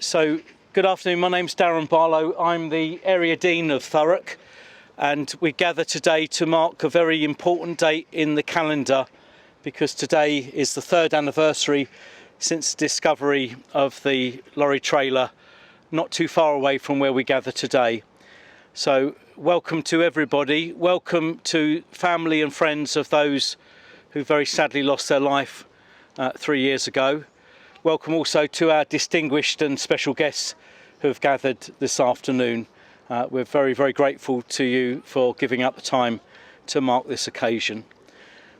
So, good afternoon. My name's Darren Barlow. I'm the Area Dean of Thurrock, and we gather today to mark a very important date in the calendar because today is the third anniversary since the discovery of the lorry trailer not too far away from where we gather today. So, welcome to everybody. Welcome to family and friends of those who very sadly lost their life 3 years ago. Welcome also to our distinguished and special guests who have gathered this afternoon. We're very, very grateful to you for giving up the time to mark this occasion.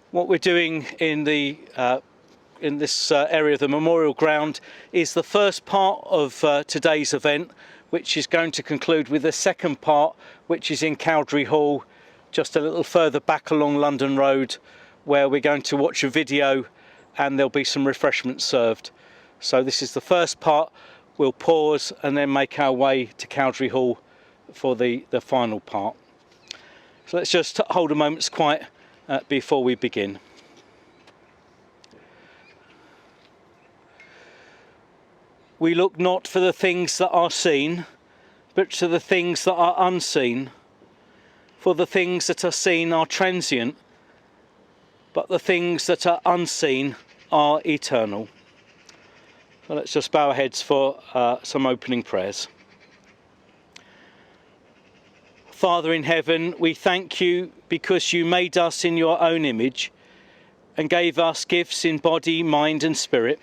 What we're doing in this area of the memorial ground is the first part of today's event, which is going to conclude with the second part, which is in Cowdray Hall, just a little further back along London Road, where we're going to watch a video and there'll be some refreshments served. So this is the first part. We'll pause and then make our way to Cowdray Hall for the final part. So let's just hold a moment's quiet before we begin. We look not for the things that are seen, but to the things that are unseen. For the things that are seen are transient, but the things that are unseen are eternal. So let's just bow our heads for some opening prayers. Father in heaven, we thank you because you made us in your own image and gave us gifts in body, mind and spirit.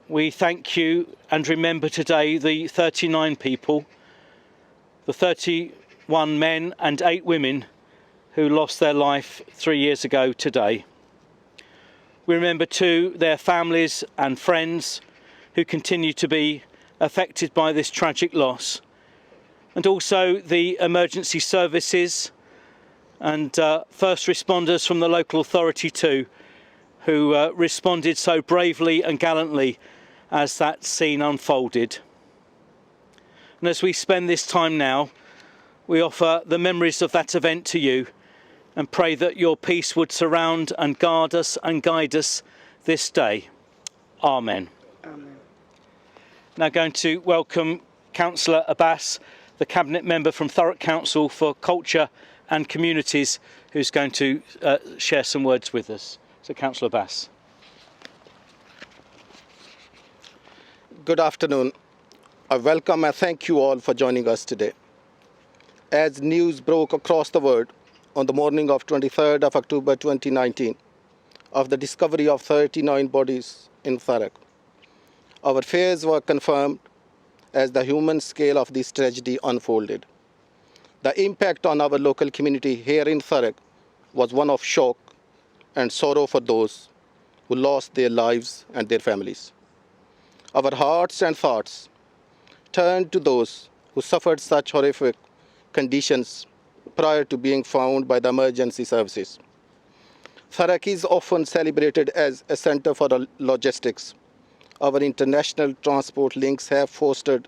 We thank you and remember today the 39 people, the 31 men and 8 women who lost their life 3 years ago today. We remember too their families and friends who continue to be affected by this tragic loss, and also the emergency services and first responders from the local authority too, who responded so bravely and gallantly as that scene unfolded. And as we spend this time now, we offer the memories of that event to you and pray that your peace would surround and guard us and guide us this day. Amen. Amen. Now going to welcome Councillor Abbas, the Cabinet Member from Thurrock Council for Culture and Communities, who's going to share some words with us. So Councillor Abbas. Good afternoon. I welcome and thank you all for joining us today. As news broke across the world on the morning of 23rd of October 2019 of the discovery of 39 bodies in Thurrock, our fears were confirmed as the human scale of this tragedy unfolded. The impact on our local community here in Thurrock was one of shock and sorrow for those who lost their lives and their families. Our hearts and thoughts turned to those who suffered such horrific conditions prior to being found by the emergency services. Thurrock is often celebrated as a center for logistics. Our international transport links have fostered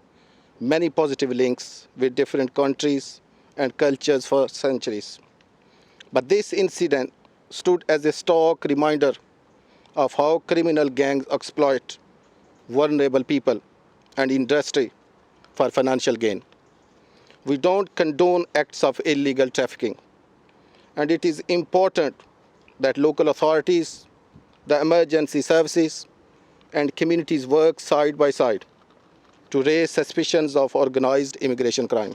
many positive links with different countries and cultures for centuries. But this incident stood as a stark reminder of how criminal gangs exploit vulnerable people and industry for financial gain. We don't condone acts of illegal trafficking, and it is important that local authorities, the emergency services, and communities work side by side to raise suspicions of organized immigration crime.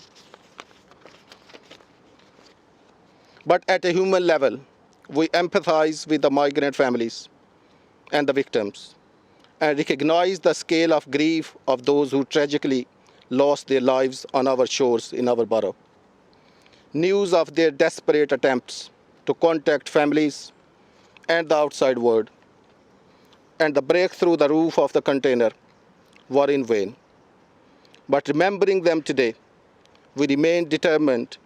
But at a human level, we empathize with the migrant families and the victims and recognize the scale of grief of those who tragically lost their lives on our shores in our borough. News of their desperate attempts to contact families and the outside world and the break through the roof of the container were in vain. But remembering them today, we remain determined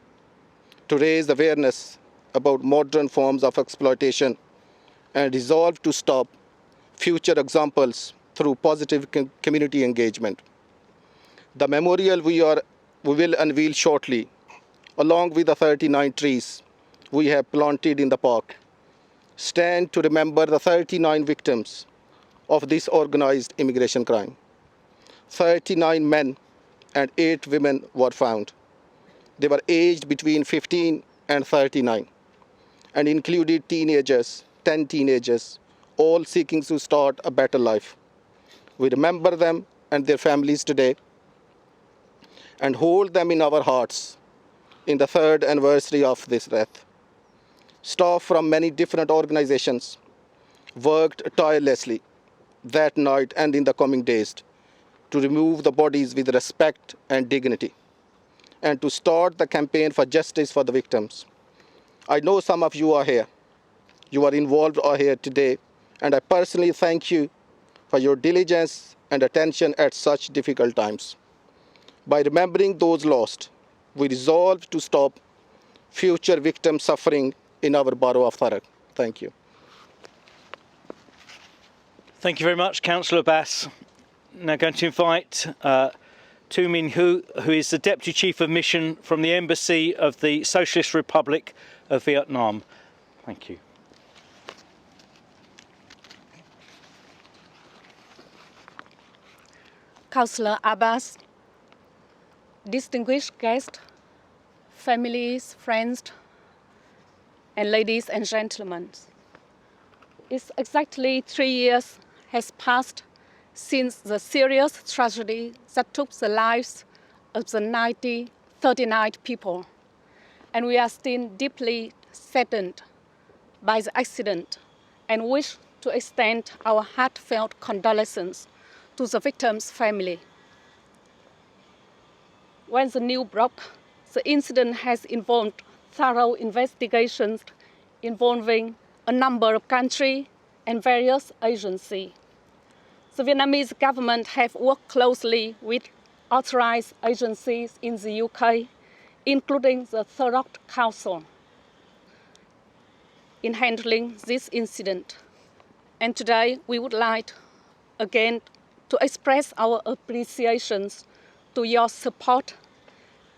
to raise awareness about modern forms of exploitation and resolve to stop future examples through positive community engagement. The memorial we will unveil shortly, along with the 39 trees we have planted in the park, stand to remember the 39 victims of this organized immigration crime. 39 men and 8 women were found. They were aged between 15 and 39 and included teenagers, 10 teenagers, all seeking to start a better life. We remember them and their families today and hold them in our hearts in the 3rd anniversary of this death. Staff from many different organizations worked tirelessly that night and in the coming days to remove the bodies with respect and dignity and to start the campaign for justice for the victims. I know some of you are here. You are involved or here today, and I personally thank you for your diligence and attention at such difficult times. By remembering those lost, we resolve to stop future victim suffering in our borough of Thurrock. Thank you. Thank you very much, Councillor Abbas. Now going to invite Tu Minh Hu, who is the Deputy Chief of Mission from the Embassy of the Socialist Republic of Vietnam. Thank you. Councillor Abbas, distinguished guests, families, friends, and ladies and gentlemen. It's exactly 3 years has passed since the serious tragedy that took the lives of the 39 people, and we are still deeply saddened by the accident and wish to extend our heartfelt condolences to the victims' family. When the news broke, the incident has involved thorough investigations involving a number of countries and various agencies. The Vietnamese government have worked closely with authorized agencies in the UK, including the Thurrock Council, in handling this incident. And today we would like again to express our appreciations to your support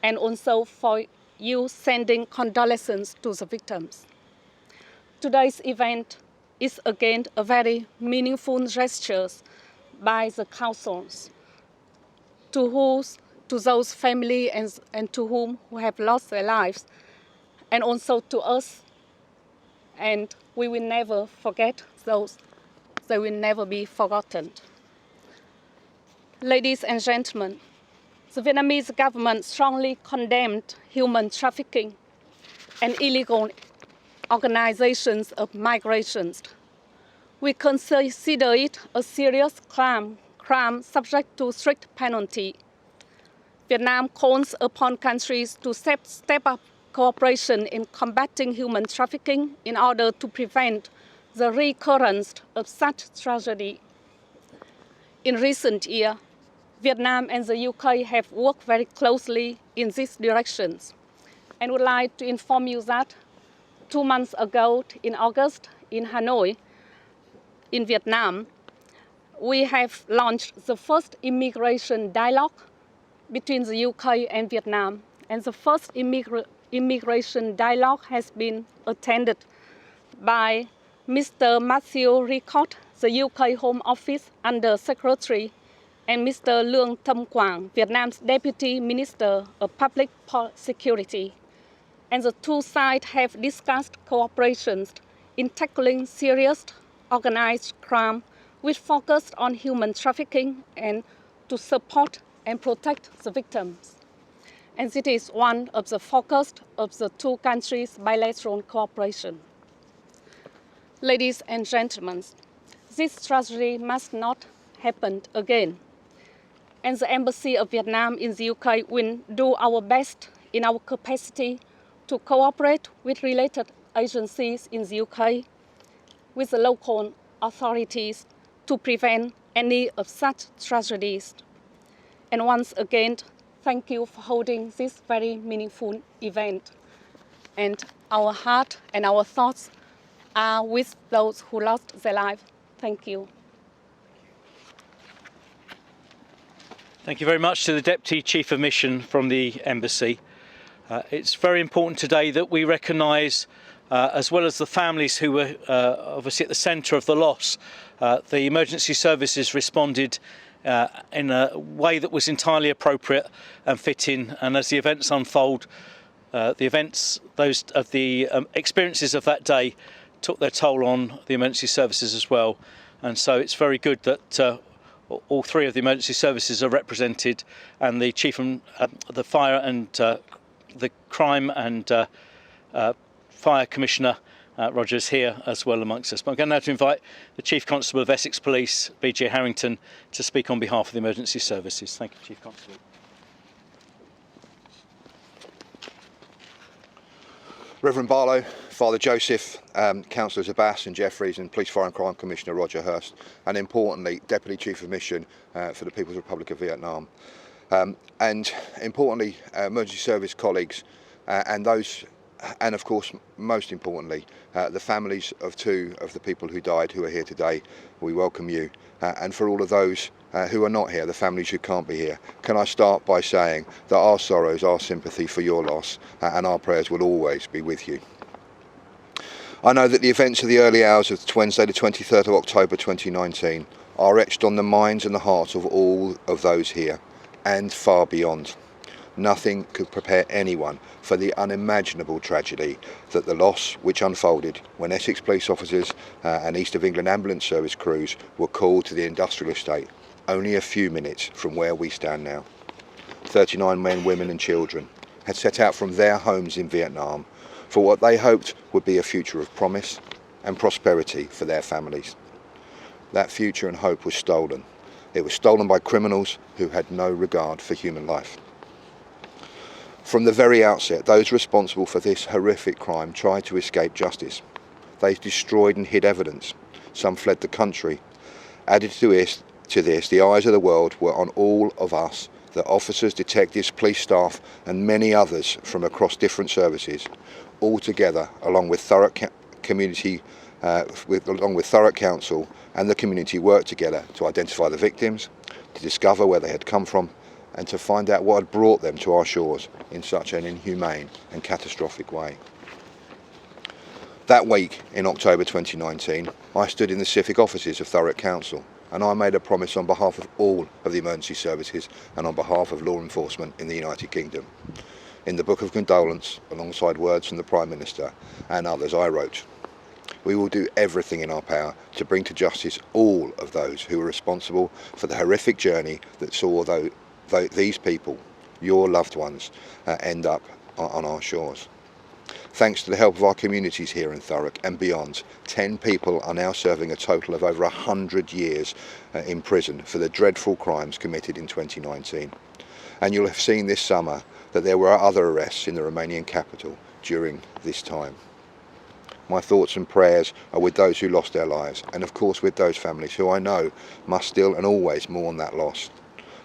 and also for you sending condolences to the victims. Today's event is again a very meaningful gesture by the councils to those families and to whom who have lost their lives, and also to us. And we will never forget those. They will never be forgotten. Ladies and gentlemen, the Vietnamese government strongly condemned human trafficking and illegal organizations of migration. We consider it a serious crime subject to strict penalty. Vietnam calls upon countries to step up cooperation in combating human trafficking in order to prevent the recurrence of such tragedy. In recent years, Vietnam and the UK have worked very closely in these directions, and would like to inform you that 2 months ago in August in Hanoi, in Vietnam, we have launched the first immigration dialogue between the UK and Vietnam, and the first immigration dialogue has been attended by Mr. Matthew Ricord, the UK Home Office Under Secretary, and Mr. Luong Tham Quang, Vietnam's Deputy Minister of Public Security. And the two sides have discussed cooperation in tackling serious organized crime with focus on human trafficking and to support and protect the victims. And it is one of the focus of the two countries' bilateral cooperation. Ladies and gentlemen, this tragedy must not happen again. And the Embassy of Vietnam in the UK will do our best in our capacity to cooperate with related agencies in the UK, with the local authorities to prevent any of such tragedies. And once again, thank you for holding this very meaningful event. And our heart and our thoughts are with those who lost their life. Thank you. Thank you very much to the Deputy Chief of Mission from the Embassy. It's very important today that we recognise, as well as the families who were obviously at the centre of the loss, the emergency services responded in a way that was entirely appropriate and fitting. And as the events unfold, experiences of that day took their toll on the emergency services as well. And so it's very good that all three of the emergency services are represented, and the chief and the fire and the crime and fire commissioner Roger is here as well amongst us. But I'm going now to invite the Chief Constable of Essex Police, B.J. Harrington, to speak on behalf of the emergency services. Thank you, Chief Constable. Reverend Barlow, Father Joseph, Councillors Abbas and Jeffries, and Police, Fire and Crime Commissioner Roger Hurst, and importantly, Deputy Chief of Mission for the People's Republic of Vietnam. And importantly, emergency service colleagues and those, and of course, most importantly, the families of two of the people who died who are here today. We welcome you. And for all of those who are not here, the families who can't be here, can I start by saying that our sorrows, our sympathy for your loss, and our prayers will always be with you. I know that the events of the early hours of Wednesday the 23rd of October 2019 are etched on the minds and the hearts of all of those here and far beyond. Nothing could prepare anyone for the unimaginable tragedy that the loss which unfolded when Essex police officers and East of England ambulance service crews were called to the industrial estate only a few minutes from where we stand now. 39 men, women and children had set out from their homes in Vietnam for what they hoped would be a future of promise and prosperity for their families. That future and hope was stolen. It was stolen by criminals who had no regard for human life. From the very outset, those responsible for this horrific crime tried to escape justice. They destroyed and hid evidence. Some fled the country. Added to this, the eyes of the world were on all of us, the officers, detectives, police staff and many others from across different services, all together along with Thurrock Council and the community worked together to identify the victims, to discover where they had come from and to find out what had brought them to our shores in such an inhumane and catastrophic way. That week in October 2019, I stood in the civic offices of Thurrock Council and I made a promise on behalf of all of the emergency services and on behalf of law enforcement in the United Kingdom. In the Book of Condolence, alongside words from the Prime Minister and others, I wrote, "We will do everything in our power to bring to justice all of those who were responsible for the horrific journey that saw these people, your loved ones, end up on our shores." Thanks to the help of our communities here in Thurrock and beyond, 10 people are now serving a total of over 100 years in prison for the dreadful crimes committed in 2019. And you'll have seen this summer that there were other arrests in the Romanian capital during this time. My thoughts and prayers are with those who lost their lives and of course with those families who I know must still and always mourn that loss.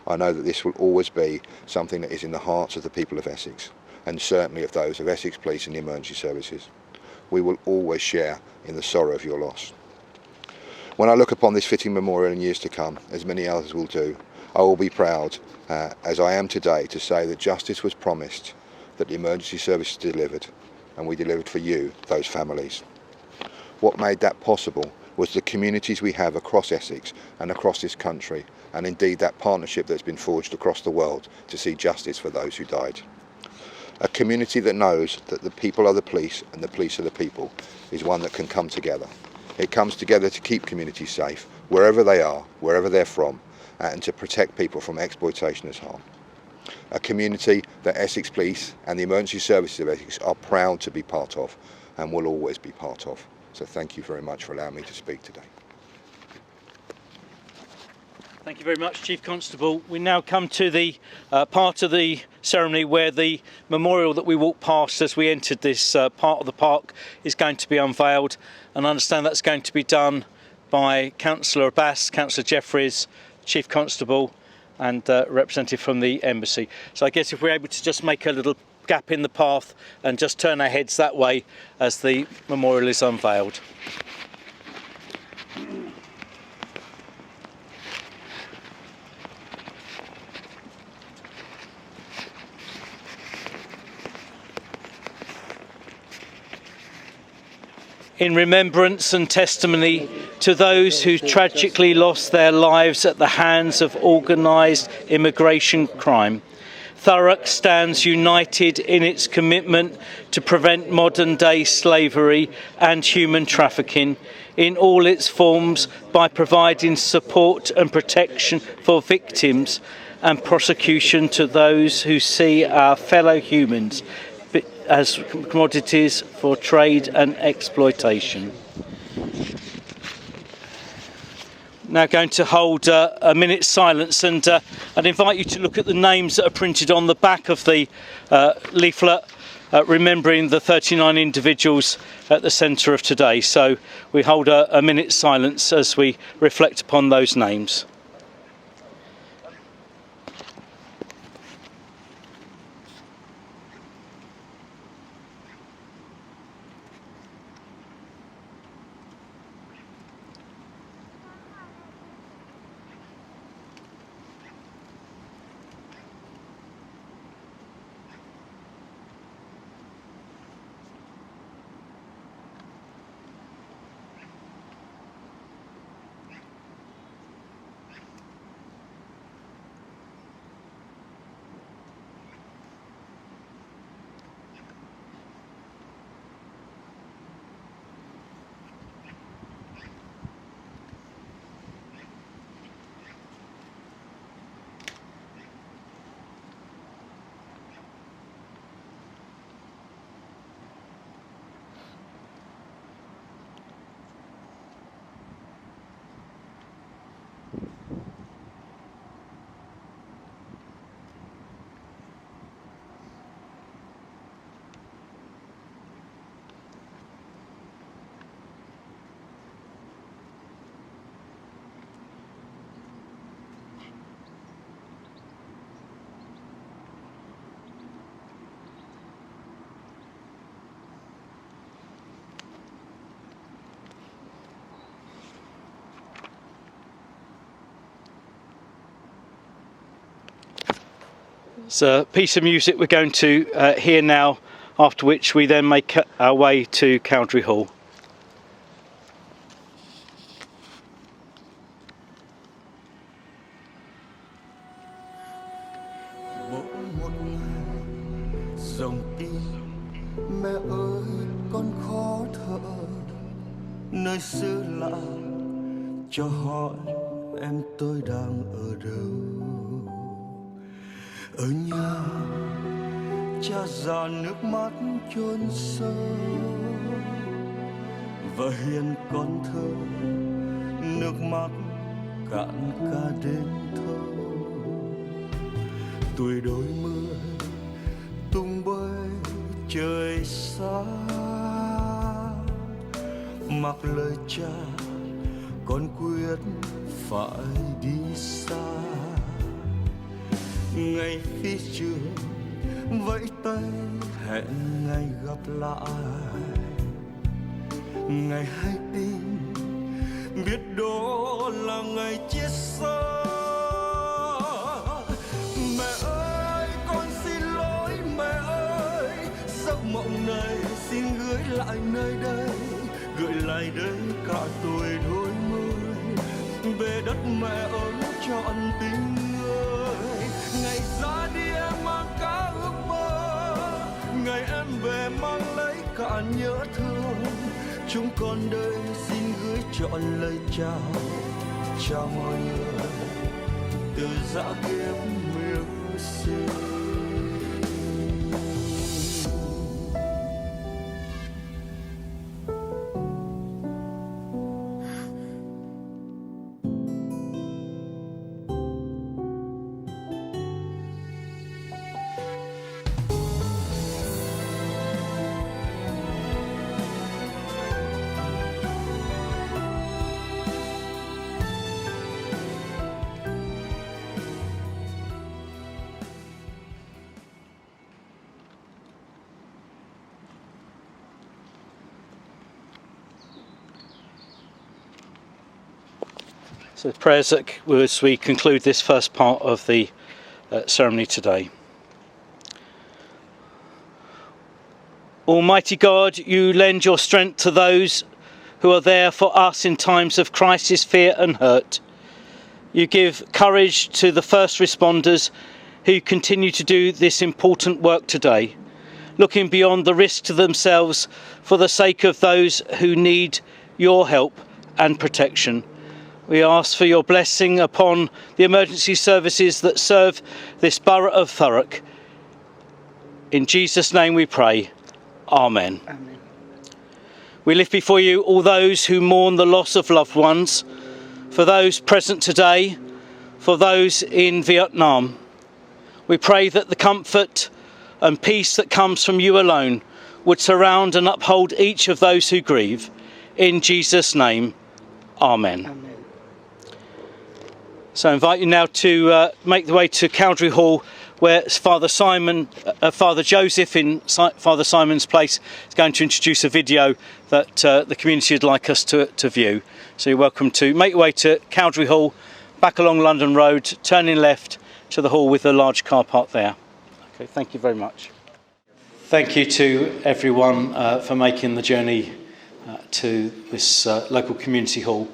I know that this will always be something that is in the hearts of the people of Essex and certainly of those of Essex Police and the emergency services. We will always share in the sorrow of your loss. When I look upon this fitting memorial in years to come, as many others will do, I will be proud, as I am today, to say that justice was promised, that the emergency service delivered, and we delivered for you, those families. What made that possible was the communities we have across Essex and across this country, and indeed that partnership that's been forged across the world to see justice for those who died. A community that knows that the people are the police and the police are the people is one that can come together. It comes together to keep communities safe, wherever they are, wherever they're from, and to protect people from exploitation as harm. A community that Essex Police and the emergency services of Essex are proud to be part of and will always be part of. So thank you very much for allowing me to speak today. Thank you very much, Chief Constable. We now come to the part of the ceremony where the memorial that we walked past as we entered this part of the park is going to be unveiled, and I understand that's going to be done by Councillor Abbas, Councillor Jeffries, Chief Constable and representative from the Embassy. So I guess if we're able to just make a little gap in the path and just turn our heads that way as the memorial is unveiled. In remembrance and testimony to those who tragically lost their lives at the hands of organised immigration crime. Thurrock stands united in its commitment to prevent modern-day slavery and human trafficking in all its forms by providing support and protection for victims and prosecution to those who see our fellow humans as commodities for trade and exploitation. Now going to hold a minute's silence, and I'd invite you to look at the names that are printed on the back of the leaflet, remembering the 39 individuals at the centre of today. So we hold a minute's silence as we reflect upon those names. It's a piece of music we're going to hear now, after which we then make our way to Cowdray Hall. Dòng tim mẹ ơi con khó thở nơi xứ lạ cho hỏi em tôi đang ở đâu. Ở nhà cha già nước mắt chôn sâu và hiền con thơ nước mắt cạn cả đêm thâu. Tuổi đôi mươi tung bay trời xa, mặc lời cha con quyết phải đi xa. Ngày phi trường vẫy tay hẹn ngày gặp lại, ngày hay tin biết đó là ngày chia xa. Mẹ ơi con xin lỗi mẹ ơi, giấc mộng này xin gửi lại nơi đây, gửi lại đây cả tuổi đôi mươi, về đất mẹ ơi trọn tình người. Ngày ra đi em mang cả ước mơ, ngày em về mang lấy cả nhớ thương. Chúng con đây xin gửi trọn lời chào, chào mọi người từ dã kiếp miêu sinh. So prayers as we conclude this first part of the ceremony today. Almighty God, you lend your strength to those who are there for us in times of crisis, fear and hurt. You give courage to the first responders who continue to do this important work today, looking beyond the risk to themselves for the sake of those who need your help and protection. We ask for your blessing upon the emergency services that serve this borough of Thurrock. In Jesus' name we pray. Amen. Amen. We lift before you all those who mourn the loss of loved ones, for those present today, for those in Vietnam. We pray that the comfort and peace that comes from you alone would surround and uphold each of those who grieve. In Jesus' name, Amen. Amen. So I invite you now to make the way to Cowdray Hall, where Father Joseph in Father Simon's place is going to introduce a video that the community would like us to view. So you're welcome to make your way to Cowdray Hall, back along London Road, turning left to the hall with a large car park there. Okay, thank you very much. Thank you to everyone for making the journey to this local community hall.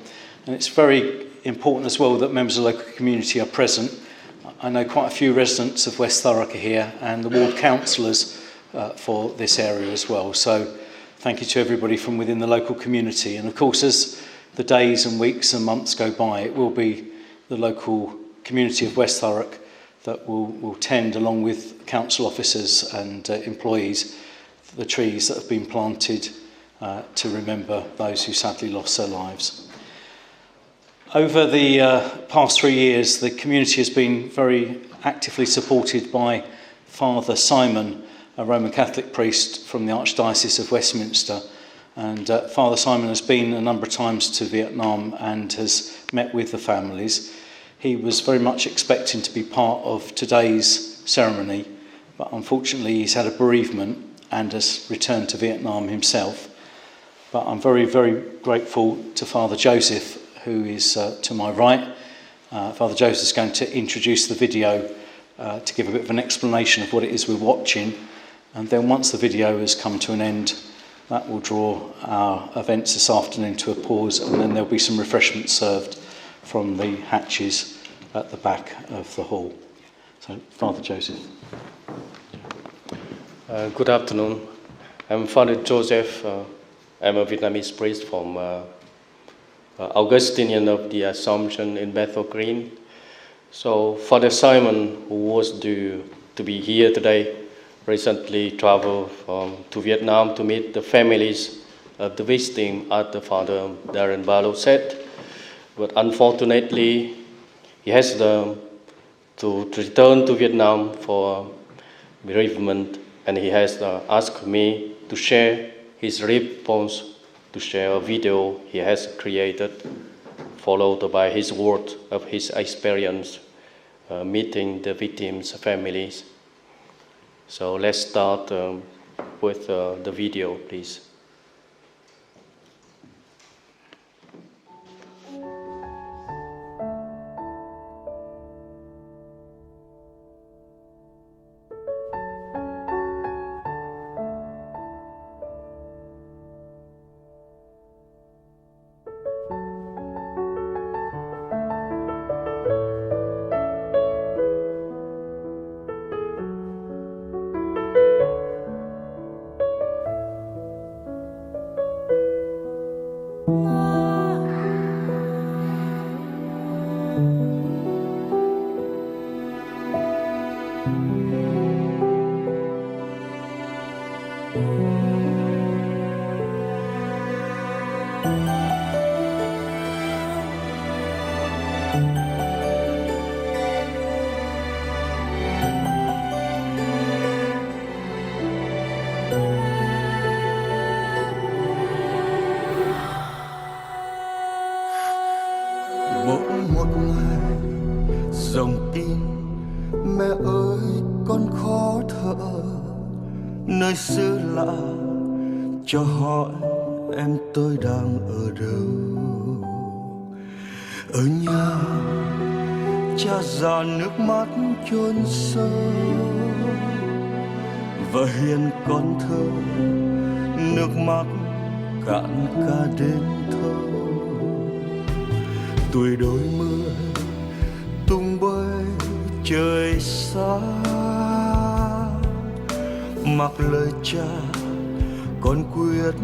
And it's very important as well that members of the local community are present. I know quite a few residents of West Thurrock are here and the ward councillors for this area as well. So thank you to everybody from within the local community. And of course, as the days and weeks and months go by, it will be the local community of West Thurrock that will tend, along with council officers and employees, the trees that have been planted to remember those who sadly lost their lives. Over the past 3 years, the community has been very actively supported by Father Simon, a Roman Catholic priest from the Archdiocese of Westminster. And Father Simon has been a number of times to Vietnam and has met with the families. He was very much expecting to be part of today's ceremony, but unfortunately he's had a bereavement and has returned to Vietnam himself. But I'm very, very grateful to Father Joseph, who is to my right. Father Joseph is going to introduce the video to give a bit of an explanation of what it is we're watching. And then once the video has come to an end, that will draw our events this afternoon to a pause, and then there'll be some refreshments served from the hatches at the back of the hall. So, Father Joseph. Good afternoon. I'm Father Joseph. I'm a Vietnamese priest from Augustinian of the Assumption in Bethel Green. So Father Simon, who was due to be here today, recently traveled to Vietnam to meet the families of the victim, as the Father Darren Barlow said. But unfortunately, he has to return to Vietnam for bereavement, and he has asked me to share his response, to share a video he has created, followed by his word of his experience meeting the victims' families. So let's start with the video, please. Mỗi một ngày dòng tin mẹ ơi con khó thở, nơi xứ lạ cho hỏi em tôi đang ở đâu. Ở nhà cha già nước mắt chôn sâu, và hiền con thơ nước mắt cạn cả đêm thâu. Tuổi đôi mươi tung bay trời xa, mặc lời cha con quyết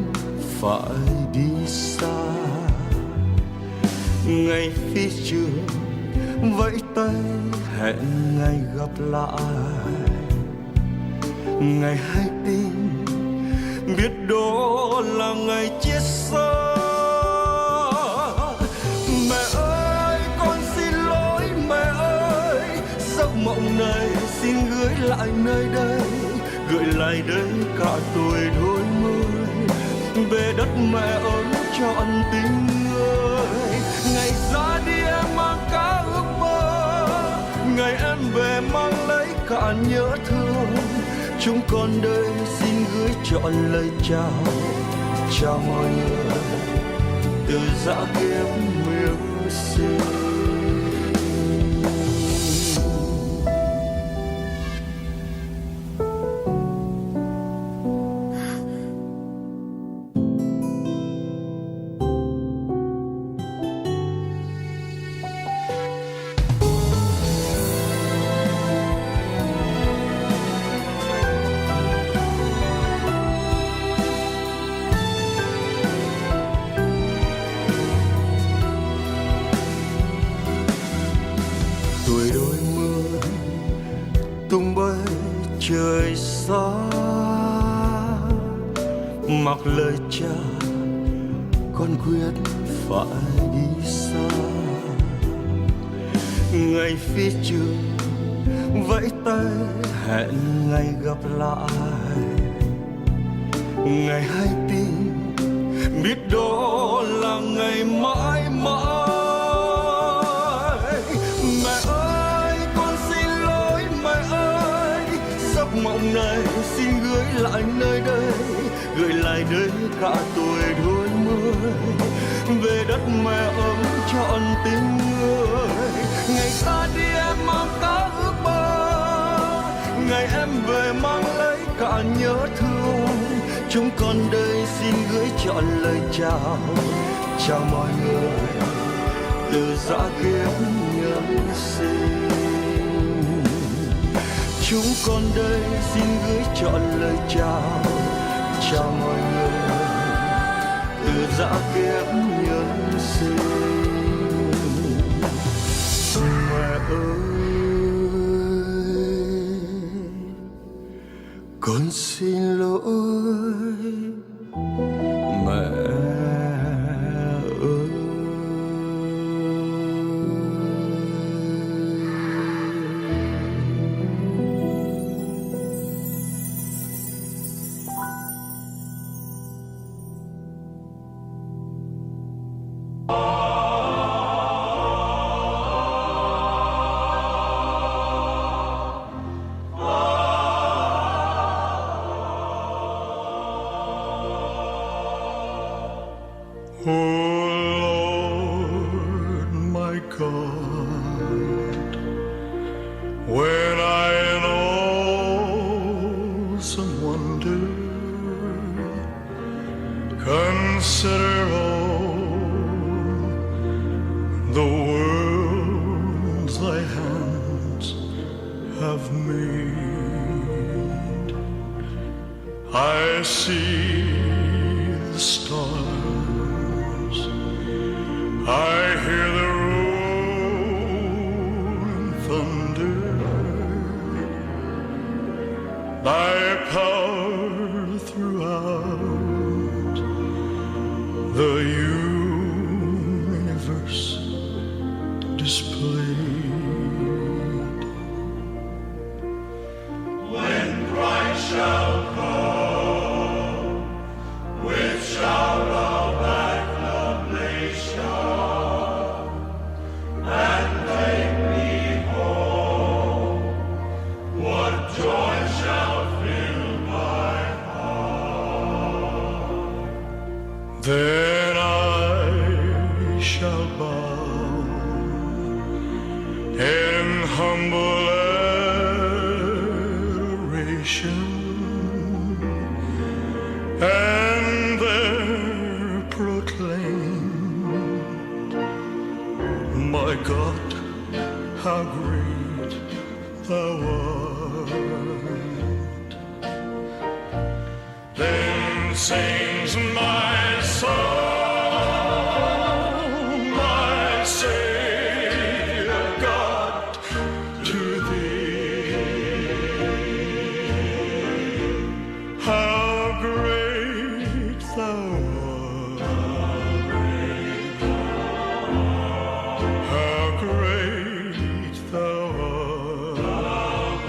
phải đi xa. Ngày phi trường vẫy tay hẹn ngày gặp lại, ngày hay tin biết đó là ngày chia xa. Mẹ ơi con xin lỗi mẹ ơi, giấc mộng này xin gửi lại nơi đây, gửi lại đây cả tuổi đôi mươi. Về đất mẹ ơi trọn tình người, ngày ra đi em mang cả ước mơ, ngày em về mang lấy cả nhớ thương. Chúng con đây xin gửi trọn lời chào, chào mọi người từ dã kiếp miêu sinh. Tuổi đôi mươi tung bay trời xa, mặc lời cha con quyết phải đi xa. Ngày phi trường vẫy tay hẹn ngày gặp lại, ngày hay tin biết đó là ngày mãi mãi. Mẹ ơi con xin lỗi mẹ ơi, giấc mộng này xin gửi lại nơi đây, gửi lại đây cả tuổi đôi mươi. Về đất mẹ ấm trọn tình người, ngày xa đi em mang cả ước mơ, ngày em về mang lấy cả nhớ thương. Chúng con đây xin gửi trọn lời chào, chào mọi người từ dã kiếp nhân sinh. Chúng con đây xin gửi trọn lời chào, chào mọi người từ dã kiếp nhân sinh. Mẹ ơi con xin lỗi mẹ ơi. Oh Lord, my God, when I in awesome wonder consider all the worlds thy hands have made, I see the stars, I hear the rolling thunder, thy power throughout the universe displayed. When Christ shall come with shout of acclamation and take me home, what joy shall fill my heart. Then I shall bow in humble adoration, and there sings my soul, my Savior God, to thee. How great thou art, how great thou art.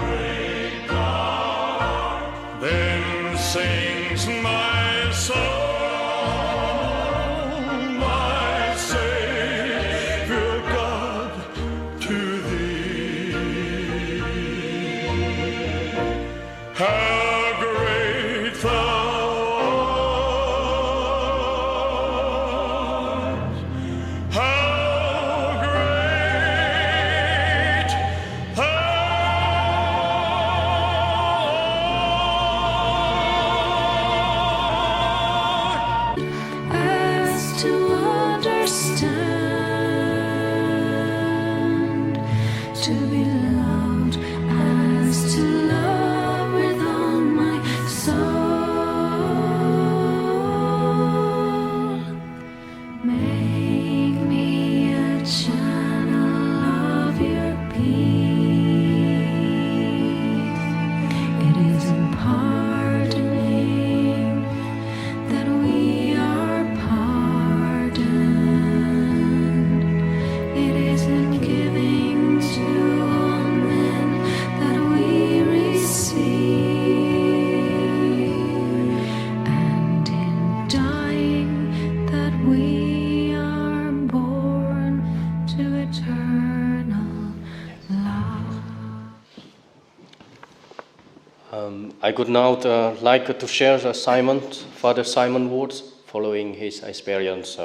Then sings my soul, my Savior God, to thee. How great thou art, how great thou as to understand, to be loved, as to love with all my soul. Make me a channel of your peace. It is in pardoning that we are pardoned. It is in giving to all men that we receive, and in dying that we are born to eternal love. I would now like to share Father Simon words following his experience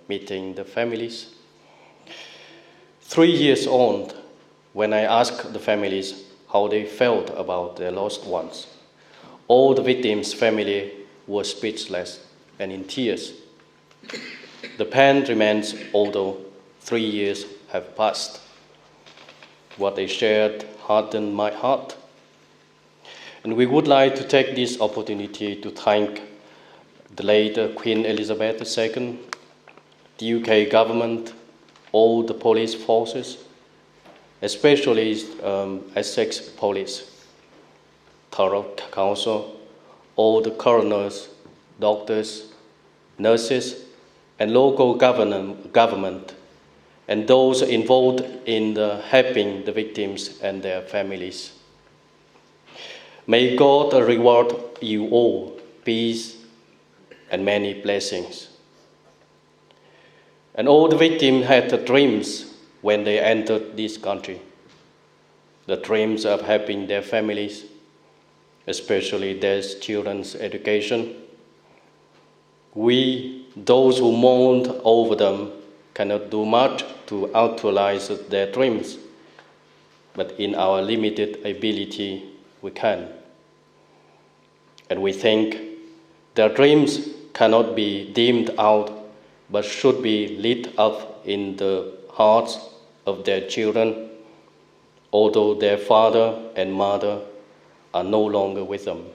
meeting the families. 3 years on, when I asked the families how they felt about their lost ones, all the victims' family were speechless and in tears. The pain remains, although 3 years have passed. What they shared hardened my heart. And we would like to take this opportunity to thank the late Queen Elizabeth II, the UK government, all the police forces, especially Essex Police, Thurrock Council, all the coroners, doctors, nurses, and local government, and those involved in helping the victims and their families. May God reward you all peace and many blessings. And all the victims had dreams when they entered this country, the dreams of helping their families, especially their children's education. We, those who mourned over them, cannot do much to actualize their dreams, but in our limited ability, we can. And we think their dreams cannot be dimmed out, but should be lit up in the hearts of their children, although their father and mother are no longer with them.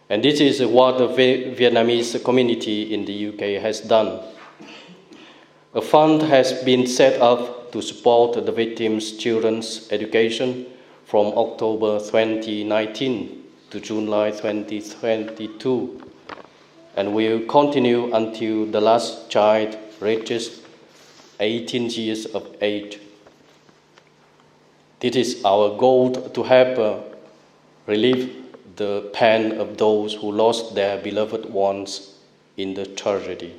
And this is what the Vietnamese community in the UK has done. A fund has been set up to support the victims' children's education from October 2019 to July 2022, and will continue until the last child reaches 18 years of age. This is our goal to help relieve the pain of those who lost their beloved ones in the tragedy.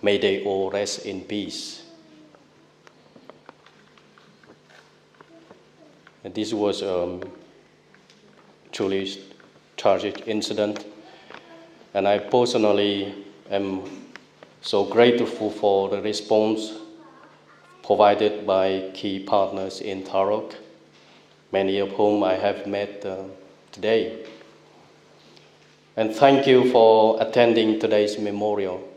May they all rest in peace. And this was truly tragic incident, and I personally am so grateful for the response provided by key partners in Thurrock, many of whom I have met today. And thank you for attending today's memorial.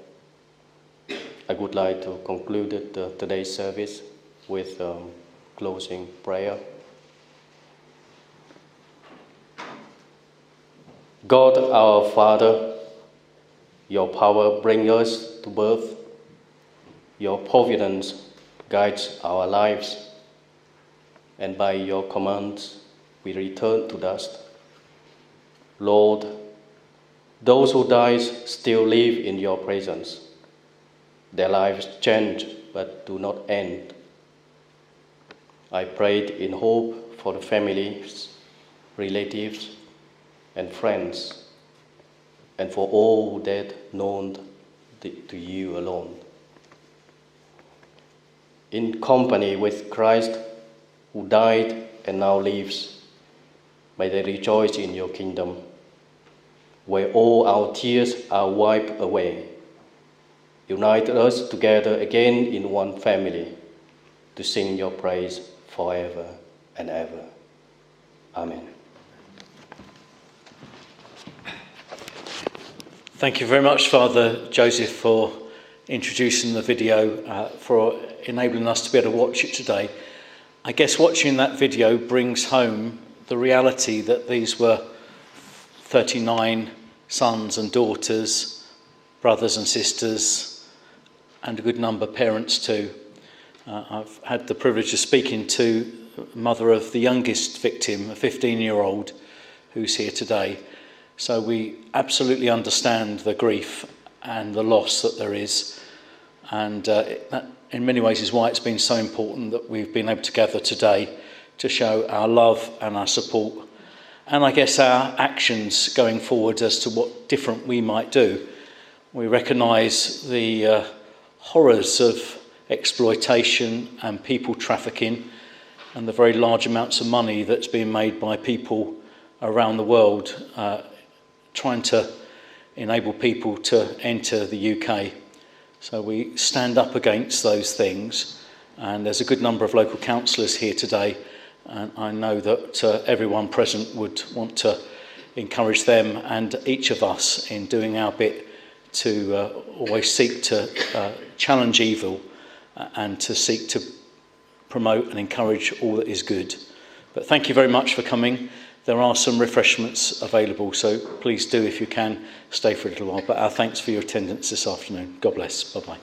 I would like to conclude today's service with closing prayer. God our Father, your power brings us to birth. Your providence guides our lives. And by your commands, we return to dust. Lord, those who die still live in your presence. Their lives change but do not end. I prayed in hope for the families, relatives, and friends, and for all that known to you alone. In company with Christ, who died and now lives, may they rejoice in your kingdom, where all our tears are wiped away. Unite us together again in one family to sing your praise forever and ever. Amen. Thank you very much, Father Joseph, for introducing the video, for enabling us to be able to watch it today. I guess watching that video brings home the reality that these were 39 sons and daughters, brothers and sisters, and a good number of parents too. I've had the privilege of speaking to the mother of the youngest victim, a 15-year-old, who's here today. So we absolutely understand the grief and the loss that there is. And that in many ways is why it's been so important that we've been able to gather today to show our love and our support. And I guess our actions going forward as to what different we might do. We recognise the horrors of exploitation and people trafficking and the very large amounts of money that's being made by people around the world trying to enable people to enter the UK. So we stand up against those things, and there's a good number of local councillors here today, and I know that everyone present would want to encourage them and each of us in doing our bit to always seek to challenge evil and to seek to promote and encourage all that is good. But thank you very much for coming. There are some refreshments available, so please do, if you can, stay for a little while. But our thanks for your attendance this afternoon. God bless. Bye-bye.